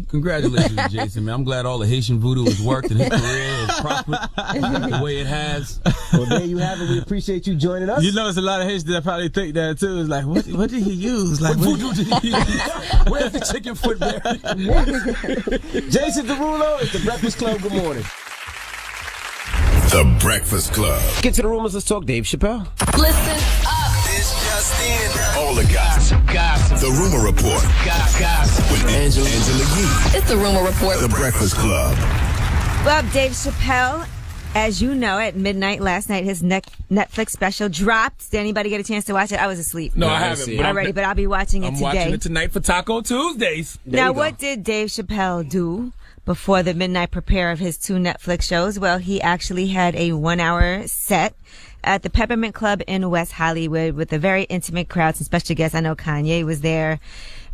Congratulations, Jason, man. I'm glad all the Haitian voodoo has worked and his career has prospered the way it has. Well, there you have it. We appreciate you joining us. You know, there's a lot of Haitians that probably think that, too. It's like, what did he use? Like, what voodoo did he use? Where's the chicken foot buried? Jason Derulo, it's The Breakfast Club. Good morning. The Breakfast Club. Get to the rumors. Let's talk Dave Chappelle. Listen up. It's just in. All the gossip. The Rumor Report. Gossip. With Angela Yee. It's the Rumor Report. The Breakfast Club. Well, Dave Chappelle, as you know, at midnight last night, his Netflix special dropped. Did anybody get a chance to watch it? I was asleep. No, I haven't. But I'll be watching it today. I'm watching it tonight for Taco Tuesdays. Now, what did Dave Chappelle do before the midnight premiere of his 2 Netflix shows? Well, he actually had a 1-hour set at the Peppermint Club in West Hollywood with a very intimate crowd. Some special guests. I know Kanye was there.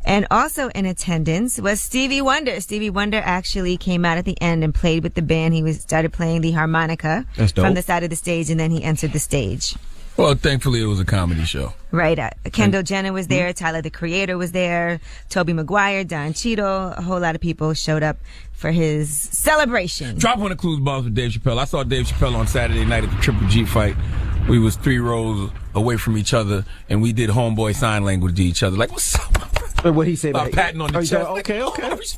And also in attendance was Stevie Wonder. Stevie Wonder actually came out at the end and played with the band. He started playing the harmonica from the side of the stage, and then he entered the stage. Well, thankfully, it was a comedy show. Right. Kendall Jenner was there. Tyler, the Creator, was there. Tobey Maguire, Don Cheadle. A whole lot of people showed up for his celebration. Drop one of the clues bombs with Dave Chappelle. I saw Dave Chappelle on Saturday night at the Triple G fight. We was 3 rows away from each other, and we did homeboy sign language to each other. Like, what's up? What he say? Patting on the chest. Okay.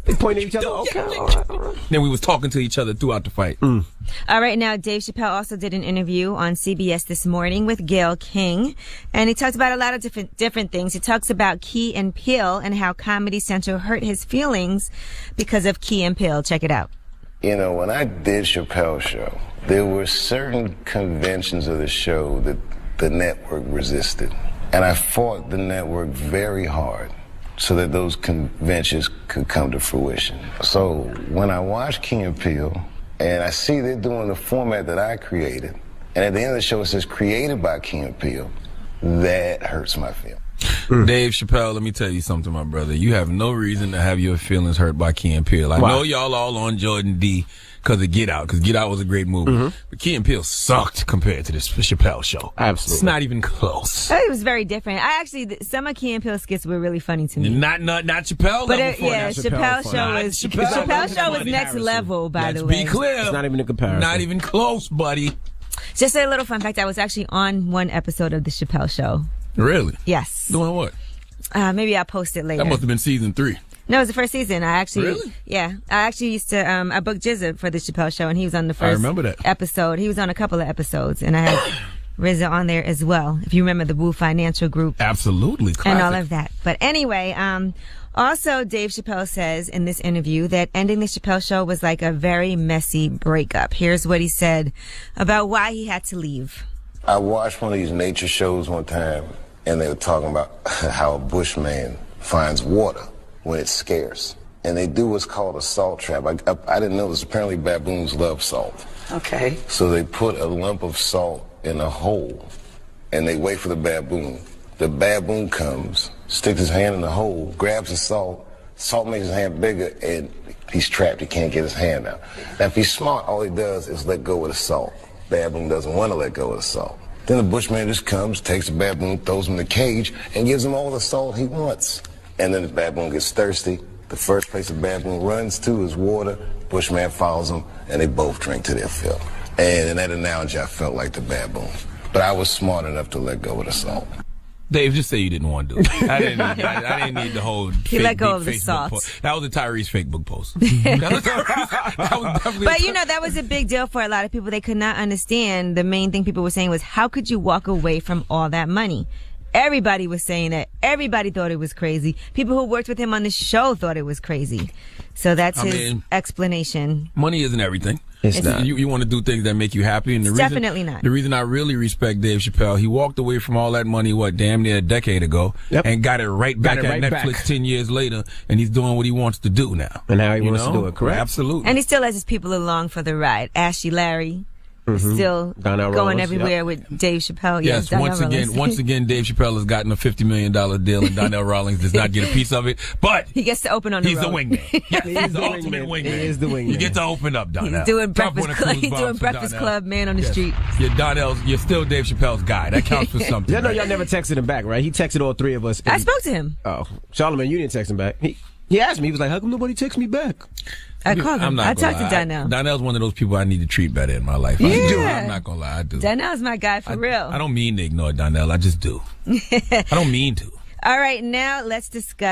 They pointing at each other. Okay, all right. Then we was talking to each other throughout the fight. All right, now Dave Chappelle also did an interview on CBS this morning with Gayle King, and he talked about a lot of different things. He talks about Key and Peele and how Comedy Central hurt his feelings because of Key and Peele. Check it out. You know, when I did Chappelle's show, there were certain conventions of the show that the network resisted, and I fought the network very hard so that those conventions could come to fruition. So when I watch Key and Peele, and I see they're doing the format that I created, and at the end of the show it says created by Key and Peele, that hurts my feelings. Dave Chappelle, let me tell you something, my brother. You have no reason to have your feelings hurt by Key and Peele. I know y'all all on Jordan D because of Get Out, because Get Out was a great movie. But Key and Peele sucked compared to this Chappelle show. Absolutely. It's not even close. It was very different. Some of Key and Peele's skits were really funny to me. Not Chappelle. But Chappelle show was next level, by the way. Let's be clear. It's not even a comparison. Not even close, buddy. Just a little fun fact, I was actually on one episode of the Chappelle show. Really? Yes. Doing what? Maybe I'll post it later. That must have been season 3. No, it was the first season. Really? Yeah. I actually used to, I booked Jizza for the Chappelle show, and he was on the first I remember that episode. He was on a couple of episodes, and I had RZA on there as well, if you remember the Wu Financial Group. Absolutely. Classic. And all of that. But anyway, also Dave Chappelle says in this interview that ending the Chappelle show was like a very messy breakup. Here's what he said about why he had to leave. I watched one of these nature shows one time, and they were talking about how a bushman finds water when it's scarce. And they do what's called a salt trap. I didn't know this. Apparently baboons love salt. Okay. So they put a lump of salt in a hole, and they wait for the baboon. The baboon comes, sticks his hand in the hole, grabs the salt. Salt makes his hand bigger, and he's trapped. He can't get his hand out. Now, if he's smart, all he does is let go of the salt. Baboon doesn't want to let go of the salt. Then the bushman just comes, takes the baboon, throws him in the cage, and gives him all the salt he wants. And then the baboon gets thirsty. The first place the baboon runs to is water. Bushman follows him, and they both drink to their fill. And in that analogy, I felt like the baboon. But I was smart enough to let go of the salt. Dave, just say you didn't want to do it. I didn't need the whole he let go of the salt. That was a Tyrese Facebook post. But you know, that was a big deal for a lot of people. They could not understand. The main thing people were saying was, how could you walk away from all that money? Everybody was saying that. Everybody thought it was crazy. People who worked with him on the show thought it was crazy. So that's his explanation. Money isn't everything. It's not. You want to do things that make you happy. And definitely not. The reason I really respect Dave Chappelle, he walked away from all that money, damn near a decade ago, and got it right back at Netflix 10 years later, and he's doing what he wants to do now. And how he wants to do it, correct? Absolutely. And he still has his people along for the ride. Ashy Larry. Still going everywhere with Dave Chappelle. Yes, once again, Dave Chappelle has gotten a $50 million deal, and Donnell Rawlings does not get a piece of it. But he gets to open on the road. He's the wingman. Yes, he's the ultimate wingman. He is the wingman. You get to open up, Donnell. He's doing Breakfast Club, man on the street. You're still Dave Chappelle's guy. That counts for something. Y'all never texted him back, right? He texted all 3 of us. I spoke to him. Oh, Charlamagne, you didn't text him back. He asked me, he was like, how come nobody texts me back? I called him. I talked to Donnell. Donnell's one of those people I need to treat better in my life. Yeah. I'm not going to lie. I do. Donnell's my guy for real. I don't mean to ignore Donnell. I just do. I don't mean to. All right, now let's discuss